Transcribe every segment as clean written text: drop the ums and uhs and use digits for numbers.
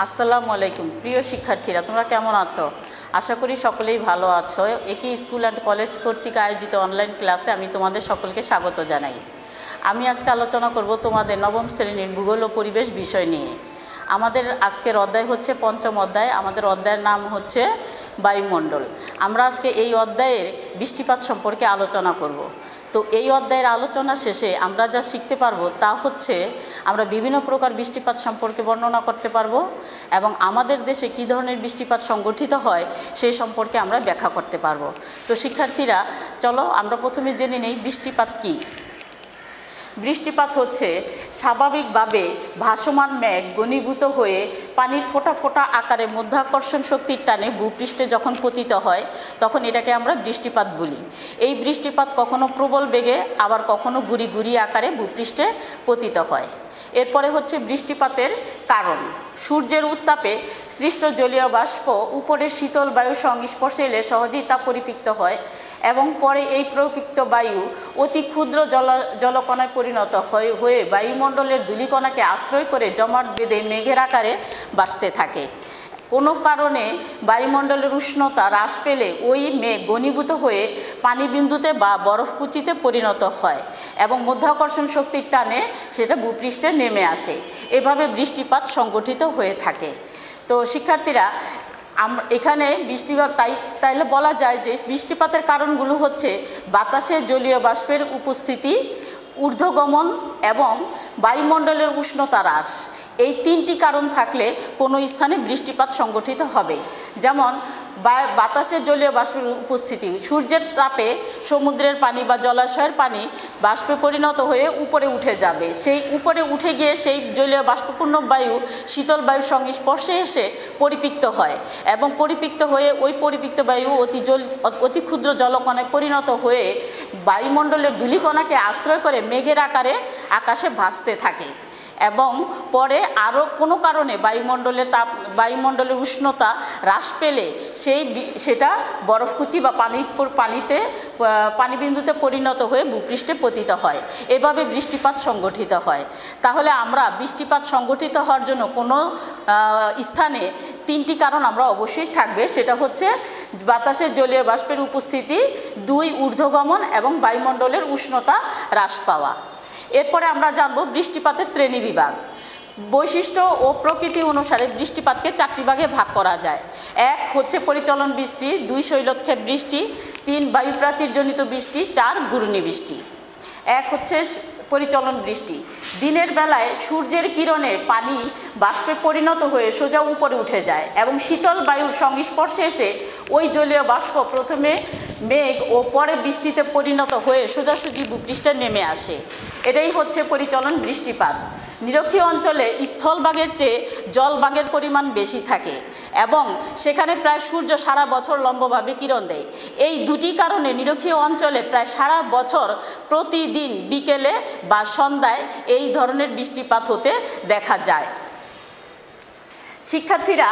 আসসালামু আলাইকুম প্রিয় শিক্ষার্থীরা, তোমরা কেমন আছো? আশা করি সকলেই ভালো আছো। একই স্কুল অ্যান্ড কলেজ কর্তৃক আয়োজিত অনলাইন ক্লাসে আমি তোমাদের সকলকে স্বাগত জানাই। আমি আজকে আলোচনা করব তোমাদের নবম শ্রেণীর ভূগোল ও পরিবেশ বিষয় নিয়ে। আমাদের আজকের অধ্যায় হচ্ছে পঞ্চম অধ্যায়। আমাদের অধ্যায়ের নাম হচ্ছে বায়ুমণ্ডল। আমরা আজকে এই অধ্যায়ের বৃষ্টিপাত সম্পর্কে আলোচনা করব। তো এই অধ্যায়ের আলোচনা শেষে আমরা যা শিখতে পারবো তা হচ্ছে আমরা বিভিন্ন প্রকার বৃষ্টিপাত সম্পর্কে বর্ণনা করতে পারবো এবং আমাদের দেশে কী ধরনের বৃষ্টিপাত সংগঠিত হয় সেই সম্পর্কে আমরা ব্যাখ্যা করতে পারবো। তো শিক্ষার্থীরা, চলো আমরা প্রথমে জেনে নেই বৃষ্টিপাত কী। বৃষ্টিপাত হচ্ছে স্বাভাবিকভাবে ভাসমান মেঘ ঘনীভূত হয়ে পানির ফোঁটা ফোঁটা আকারে মধ্যাকর্ষণ শক্তির টানে ভূপৃষ্ঠে যখন পতিত হয় তখন এটাকে আমরা বৃষ্টিপাত বলি। এই বৃষ্টিপাত কখনো প্রবল বেগে আবার কখনো গুড়ি গুড়ি আকারে ভূপৃষ্ঠে পতিত হয়। এরপরে হচ্ছে বৃষ্টিপাতের কারণ। সূর্যের উত্তাপে সৃষ্ট জলীয় বাষ্প উপরের শীতল বায়ুর সংস্পর্শে এলে সহজেই তা পরিপৃক্ত হয় এবং পরে এই পরিপৃক্ত বায়ু অতি ক্ষুদ্র জলকণায় পরিণত হয়ে বায়ুমণ্ডলের ধূলিকণাকে আশ্রয় করে জমাট বেঁধে মেঘের আকারে ভাসতে থাকে। কোনো কারণে বায়ুমণ্ডলের উষ্ণতা হ্রাস পেলে ওই মেঘ ঘনীভূত হয়ে পানিবিন্দুতে বা বরফকুচিতে পরিণত হয় এবং মধ্যাকর্ষণ শক্তির টানে সেটা ভূপৃষ্ঠে নেমে আসে। এভাবে বৃষ্টিপাত সংগঠিত হয়ে থাকে। তো শিক্ষার্থীরা, এখানে বৃষ্টিপাত তাইলে বলা যায় যে বৃষ্টিপাতের কারণগুলো হচ্ছে বাতাসে জলীয় বাষ্পের উপস্থিতি, ঊর্ধ্বগমন এবং বায়ুমণ্ডলের উষ্ণতা হ্রাস। এই তিনটি কারণ থাকলে কোনো স্থানে বৃষ্টিপাত সংগঠিত হবে। যেমন বাতাসের জলীয় বাষ্পের উপস্থিতি, সূর্যের তাপে সমুদ্রের পানি বা জলাশয়ের পানি বাষ্পে পরিণত হয়ে উপরে উঠে যাবে। সেই উপরে উঠে গিয়ে সেই জলীয় বাষ্পপূর্ণ বায়ু শীতল বায়ুর সংস্পর্শে এসে পরিপৃক্ত হয় এবং পরিপৃক্ত হয়ে ওই পরিপৃক্ত বায়ু অতি ক্ষুদ্র জলকণায় পরিণত হয়ে বায়ুমণ্ডলের ধূলিকণাকে আশ্রয় করে মেঘের আকারে আকাশে ভাসতে থাকে এবং পরে আরও কোনো কারণে বায়ুমণ্ডলের উষ্ণতা হ্রাস পেলে সেটা বরফকুচি বা পানিবিন্দুতে পরিণত হয়ে ভূপৃষ্ঠে পতিত হয়। এভাবে বৃষ্টিপাত সংগঠিত হয়। তাহলে আমরা বৃষ্টিপাত সংগঠিত হওয়ার জন্য কোনো স্থানে তিনটি কারণ আমরা অবশ্যই থাকবে। সেটা হচ্ছে বাতাসের জলীয় বাষ্পের উপস্থিতি, 2 ঊর্ধ্বগমন এবং বায়ুমণ্ডলের উষ্ণতা হ্রাস পাওয়া। এরপরে আমরা জানব বৃষ্টিপাতের শ্রেণীবিভাগ। বৈশিষ্ট্য ও প্রকৃতি অনুসারে বৃষ্টিপাতকে 4টি ভাগে ভাগ করা যায়। 1 হচ্ছে পরিচলন বৃষ্টি, 2 শৈলক্ষেপ বৃষ্টি, 3 বায়ুপ্রাচীরজনিত বৃষ্টি, 4 ঘূর্ণিবৃষ্টি। 1 হচ্ছে পরিচলন বৃষ্টি। দিনের বেলায় সূর্যের কিরণে পানি বাষ্পে পরিণত হয়ে সোজা উপরে উঠে যায় এবং শীতল বায়ুর সংস্পর্শে এসে ওই জলীয় বাষ্প প্রথমে মেঘ ও পরে বৃষ্টিতে পরিণত হয়ে সোজাসুজি ভূপৃষ্ঠে নেমে আসে। এটাই হচ্ছে পরিচলন বৃষ্টিপাত। নিরক্ষীয় অঞ্চলে স্থলভাগের চেয়ে জলভাগের পরিমাণ বেশি থাকে এবং সেখানে প্রায় সূর্য সারা বছর লম্বভাবে কিরণ দেয়। এই দুটি কারণে নিরক্ষীয় অঞ্চলে প্রায় সারা বছর প্রতিদিন বিকেলে বা সন্ধ্যায় এই ধরনের বৃষ্টিপাত হতে দেখা যায়। শিক্ষার্থীরা,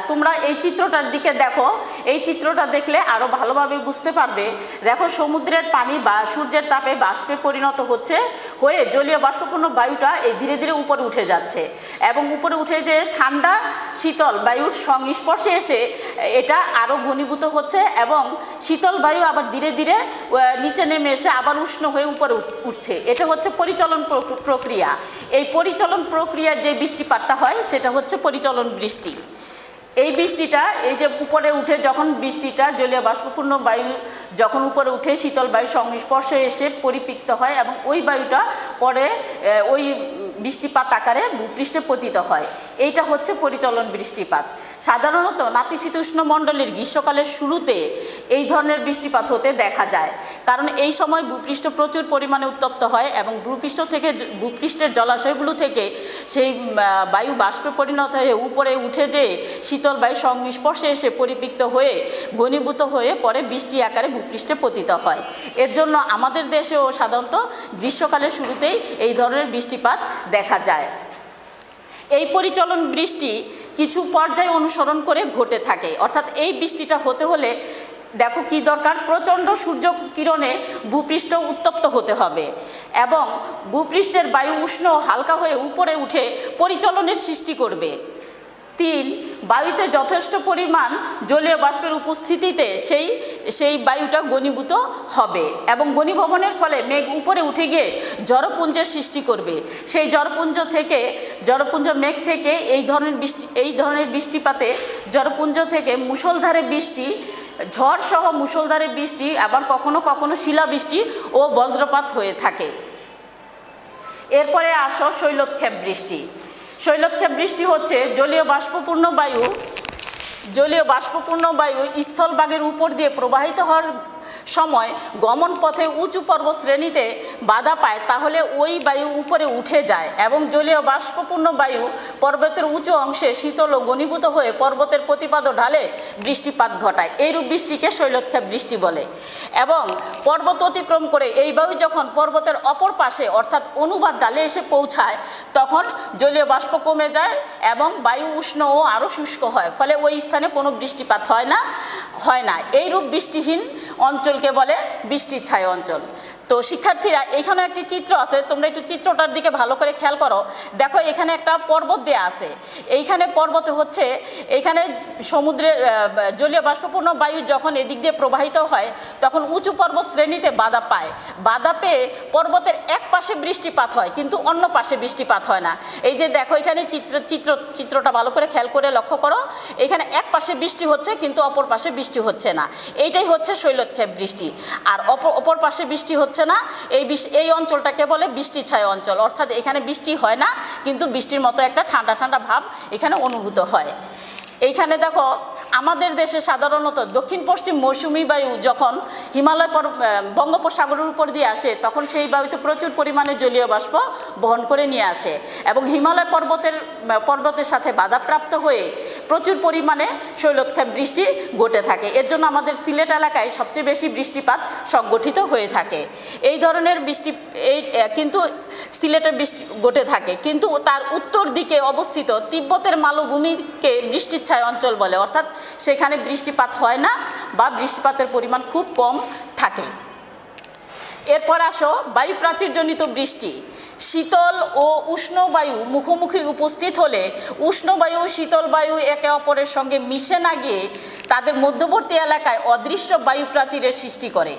তোমরা এই চিত্রটার দিকে দেখো। এই চিত্রটা দেখলে আরও ভালোভাবে বুঝতে পারবে। দেখো, সমুদ্রের পানি বা সূর্যের তাপে বাষ্পে পরিণত হয়ে জলীয় বাষ্পপূর্ণ বায়ুটা এই ধীরে ধীরে উপরে উঠে যাচ্ছে এবং উপরে উঠে যে ঠান্ডা শীতল বায়ুর সংস্পর্শে এসে এটা আরও ঘনীভূত হচ্ছে এবং শীতল বায়ু আবার ধীরে ধীরে নিচে নেমে এসে আবার উষ্ণ হয়ে উপরে উঠছে। এটা হচ্ছে পরিচলন প্রক্রিয়া। এই পরিচলন প্রক্রিয়ার যে বৃষ্টিপাতটা হয় সেটা হচ্ছে পরিচলন বৃষ্টি। এই বৃষ্টিটা এই যে উপরে উঠে যখন বৃষ্টিটা জলীয় বাষ্পপূর্ণ বায়ু যখন উপরে উঠে শীতল বায়ুর সংস্পর্শে এসে পরিপৃক্ত হয় এবং ওই বায়ুটা পরে ওই বৃষ্টিপাত আকারে ভূপৃষ্ঠে পতিত হয়। এইটা হচ্ছে পরিচলন বৃষ্টিপাত। সাধারণত নাতিশীতোষ্ণ মণ্ডলের গ্রীষ্মকালের শুরুতে এই ধরনের বৃষ্টিপাত হতে দেখা যায়, কারণ এই সময় ভূপৃষ্ঠ প্রচুর পরিমাণে উত্তপ্ত হয় এবং ভূপৃষ্ঠের জলাশয়গুলো থেকে সেই বায়ু বাষ্পে পরিণত হয়ে উপরে উঠে যেয়ে শীতল বায়ুর সংস্পর্শে এসে পরিপৃক্ত হয়ে ঘনীভূত হয়ে পরে বৃষ্টি আকারে ভূপৃষ্ঠে পতিত হয়। এর জন্য আমাদের দেশেও সাধারণত গ্রীষ্মকালের শুরুতেই এই ধরনের বৃষ্টিপাত দেখা যায়। এই পরিচলন বৃষ্টি কিছু পর্যায় অনুসরণ করে ঘটে থাকে। অর্থাৎ এই বৃষ্টিটা হতে হলে দেখো কি দরকার, প্রচণ্ড সূর্য কিরণে ভূপৃষ্ঠ উত্তপ্ত হতে হবে এবং ভূপৃষ্ঠের বায়ু উষ্ণ হালকা হয়ে উপরে উঠে পরিচলনের সৃষ্টি করবে। 3 বায়ুতে যথেষ্ট পরিমাণ জলীয় বাষ্পের উপস্থিতিতে সেই বায়ুটা ঘনীভূত হবে এবং ঘনীভবনের ফলে মেঘ উপরে উঠে গিয়ে জড়পুঞ্জের সৃষ্টি করবে। সেই জড়পুঞ্জ মেঘ থেকে এই ধরনের বৃষ্টিপাতে জড়পুঞ্জ থেকে মুষলধারে বৃষ্টি, ঝড় সহ মুষলধারে বৃষ্টি, আবার কখনো কখনো শিলাবৃষ্টি ও বজ্রপাত হয়ে থাকে। এরপরে আসো শৈলোৎক্ষেপ বৃষ্টি। শৈলোৎক্ষেপ বৃষ্টি হচ্ছে জলীয় বাষ্পপূর্ণ বায়ু স্থলভাগের উপর দিয়ে প্রবাহিত হওয়ার সময় গমন পথে উঁচু পর্বত শ্রেণীতে বাধা পায়, তাহলে ওই বায়ু উপরে উঠে যায় এবং জলীয় বাষ্পপূর্ণ বায়ু পর্বতের উঁচু অংশে শীতল ও ঘনীভূত হয়ে পর্বতের প্রতিপাদ ঢালে বৃষ্টিপাত ঘটায়। এইরূপ বৃষ্টিকে শৈলোৎক্ষেপ বৃষ্টি বলে। এবং পর্বত অতিক্রম করে এই বায়ু যখন পর্বতের অপর পাশে অর্থাৎ অনুবাদ ঢালে এসে পৌঁছায়, তখন জলীয় বাষ্প কমে যায় এবং বায়ু উষ্ণ ও আরও শুষ্ক হয়, ফলে ওই স্থানে কোনো বৃষ্টিপাত হয় না। এইরূপ বৃষ্টিহীন অঞ্চলকে বলে বৃষ্টির ছায় অঞ্চল। তো শিক্ষার্থীরা, এখানে একটি চিত্র আছে, তোমরা একটু চিত্রটার দিকে ভালো করে খেয়াল করো। দেখো এখানে একটা পর্বত দেয়া আছে। এইখানে পর্বতে হচ্ছে, এইখানে সমুদ্রের জলীয় বাষ্পপূর্ণ বায়ু যখন এদিক দিয়ে প্রবাহিত হয় তখন উঁচু পর্বত শ্রেণীতে বাধা পেয়ে পর্বতের এক পাশে বৃষ্টিপাত হয়, কিন্তু অন্য পাশে বৃষ্টিপাত হয় না। এই যে দেখো এখানে চিত্রটা ভালো করে খেয়াল করে লক্ষ্য করো। এখানে এক পাশে বৃষ্টি হচ্ছে কিন্তু অপর পাশে বৃষ্টি হচ্ছে না। এইটাই হচ্ছে শৈলোৎক্ষেপ বৃষ্টি। আর অপর পাশে বৃষ্টি হচ্ছে না, এই অঞ্চলটাকে বলে বৃষ্টি ছায় অঞ্চল। অর্থাৎ এখানে বৃষ্টি হয় না কিন্তু বৃষ্টির মতো একটা ঠান্ডা ঠান্ডা ভাব এখানে অনুভূত হয়। এইখানে দেখো আমাদের দেশে সাধারণত দক্ষিণ পশ্চিম মৌসুমী বায়ু যখন বঙ্গোপসাগরের উপর দিয়ে আসে, তখন সেই বায়ুতে প্রচুর পরিমাণে জলীয় বাষ্প বহন করে নিয়ে আসে এবং হিমালয় পর্বতের সাথে বাধাপ্রাপ্ত হয়ে প্রচুর পরিমাণে শৈলোৎক্ষেপ বৃষ্টি ঘটে থাকে। এর জন্য আমাদের সিলেট এলাকায় সবচেয়ে বেশি বৃষ্টিপাত সংগঠিত হয়ে থাকে। এই ধরনের বৃষ্টি কিন্তু সিলেটের বৃষ্টি ঘটে থাকে, কিন্তু তার উত্তর দিকে অবস্থিত তিব্বতের মালভূমিকে বৃষ্টির ছায় অঞ্চল বলে, অর্থাৎ সেখানে বৃষ্টিপাত হয় না বা বৃষ্টিপাতের পরিমাণ খুব কম থাকে। এরপর আসো বায়ু প্রাচীরজনিত বৃষ্টি। শীতল ও উষ্ণ বায়ু মুখোমুখি উপস্থিত হলে উষ্ণ বায়ু শীতল বায়ু একে অপরের সঙ্গে মিশে না গিয়ে তাদের মধ্যবর্তী এলাকায় অদৃশ্য বায়ু প্রাচীরের সৃষ্টি করে।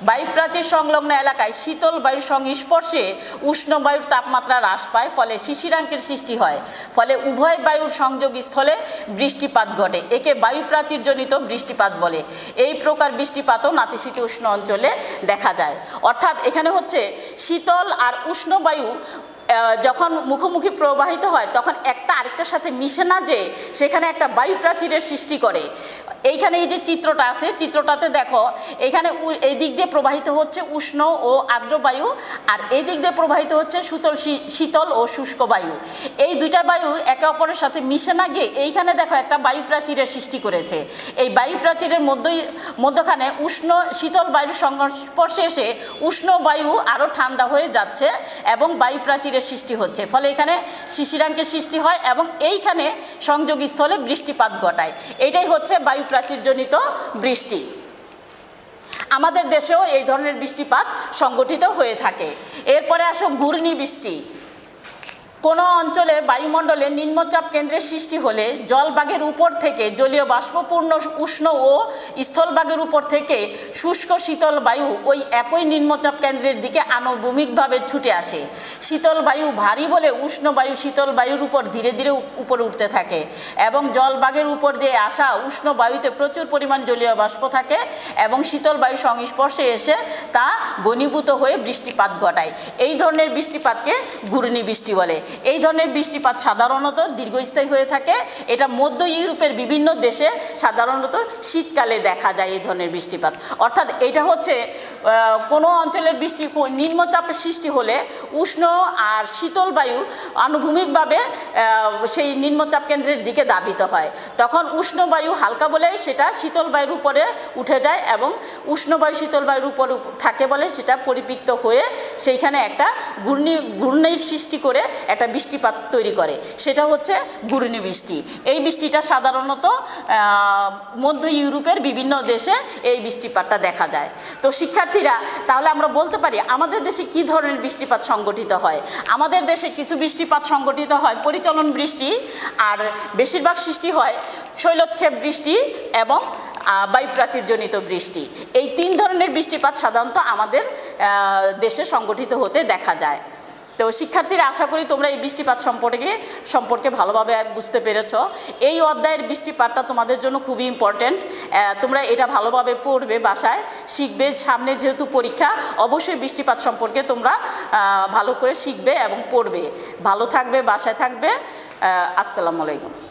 বায়ু প্রাচীর সংলগ্ন এলাকায় শীতল বায়ুর সংস্পর্শে উষ্ণ বায়ুর তাপমাত্রা হ্রাস পায়, ফলে শিশিরাঙ্কের সৃষ্টি হয়, ফলে উভয় বায়ুর সংযোগ স্থলে বৃষ্টিপাত ঘটে। একে বায়ু প্রাচীরজনিত বৃষ্টিপাত বলে। এই প্রকার বৃষ্টিপাতও নাতিশীতোষ্ণ অঞ্চলে দেখা যায়। অর্থাৎ এখানে হচ্ছে শীতল আর উষ্ণ বায়ু যখন মুখোমুখি প্রবাহিত হয় তখন একটা আরেকটার সাথে মিশে না যে সেখানে একটা বায়ু প্রাচীরের সৃষ্টি করে। এইখানে এই যে চিত্রটা আছে, চিত্রটাতে দেখো এখানে এই দিক দিয়ে প্রবাহিত হচ্ছে উষ্ণ ও আর্দ্র বায়ু, আর এই দিক দিয়ে প্রবাহিত হচ্ছে শীতল ও শুষ্ক বায়ু। এই দুইটা বায়ু একে অপরের সাথে মিশে না গিয়ে এইখানে দেখো একটা বায়ু প্রাচীরের সৃষ্টি করেছে। এই বায়ু প্রাচীরের মধ্যখানে শীতল বায়ুর সংস্পর্শে এসে উষ্ণ বায়ু আরও ঠান্ডা হয়ে যাচ্ছে এবং বায়ু প্রাচীরের সৃষ্টি হচ্ছে, ফলে এখানে শিশিরাঙ্কের সৃষ্টি হয় এবং এইখানে সংযোগস্থলে বৃষ্টিপাত ঘটায়। এইটাই হচ্ছে বায়ু প্রাচীরজনিত বৃষ্টি। আমাদের দেশেও এই ধরনের বৃষ্টিপাত সংগঠিত হয়ে থাকে। এরপরে আসো ঘূর্ণিবৃষ্টি। কোনো অঞ্চলে বায়ুমণ্ডলে নিম্নচাপ কেন্দ্রের সৃষ্টি হলে জলভাগের উপর থেকে জলীয় বাষ্পপূর্ণ উষ্ণ ও স্থলভাগের উপর থেকে শুষ্ক শীতল বায়ু ওই একই নিম্নচাপ কেন্দ্রের দিকে আনুভূমিকভাবে ছুটে আসে। শীতল বায়ু ভারী বলে উষ্ণ বায়ু শীতল বায়ুর উপর ধীরে ধীরে উপরে উঠতে থাকে এবং জলভাগের উপর দিয়ে আসা উষ্ণ বায়ুতে প্রচুর পরিমাণ জলীয় বাষ্প থাকে এবং শীতল বায়ুর সংস্পর্শে এসে তা ঘনীভূত হয়ে বৃষ্টিপাত ঘটায়। এই ধরনের বৃষ্টিপাতকে ঘূর্ণিবৃষ্টি বলে। এই ধরনের বৃষ্টিপাত সাধারণত দীর্ঘস্থায়ী হয়ে থাকে। এটা মধ্য ইউরোপের বিভিন্ন দেশে সাধারণত শীতকালে দেখা যায় এই ধরনের বৃষ্টিপাত। অর্থাৎ এটা হচ্ছে কোনো অঞ্চলের নিম্নচাপের সৃষ্টি হলে উষ্ণ আর শীতল বায়ু আনুভূমিকভাবে সেই নিম্নচাপ কেন্দ্রের দিকে ধাবিত হয়। তখন উষ্ণ বায়ু হালকা বলে সেটা শীতল বায়ুর উপরে উঠে যায় এবং উষ্ণ বায়ু শীতল বায়ুর উপরে থাকে বলে সেটা পরিপৃক্ত হয়ে সেইখানে একটা ঘূর্ণির সৃষ্টি করে একটা একটা বৃষ্টিপাত তৈরি করে, সেটা হচ্ছে ঘূর্ণি বৃষ্টি। এই বৃষ্টিটা সাধারণত মধ্য ইউরোপের বিভিন্ন দেশে এই বৃষ্টিপাতটা দেখা যায়। তো শিক্ষার্থীরা, তাহলে আমরা বলতে পারি আমাদের দেশে কী ধরনের বৃষ্টিপাত সংগঠিত হয়। আমাদের দেশে কিছু বৃষ্টিপাত সংগঠিত হয় পরিচলন বৃষ্টি, আর বেশিরভাগ সৃষ্টি হয় শৈলক্ষেপ বৃষ্টি এবং বায়ুপ্রাচীরজনিত বৃষ্টি। এই 3 ধরনের বৃষ্টিপাত সাধারণত আমাদের দেশে সংগঠিত হতে দেখা যায়। তো শিক্ষার্থীরা, আশা করি তোমরা এই বৃষ্টিপাত সম্পর্কে ভালোভাবে বুঝতে পেরেছ। এই অধ্যায়ের বৃষ্টিপাতটা তোমাদের জন্য খুবই ইম্পর্ট্যান্ট। তোমরা এটা ভালোভাবে পড়বে, বাসায় শিখবে। সামনে যেহেতু পরীক্ষা, অবশ্যই বৃষ্টিপাত সম্পর্কে তোমরা ভালো করে শিখবে এবং পড়বে। ভালো থাকবে, বাসায় থাকবে। আসসালামু আলাইকুম।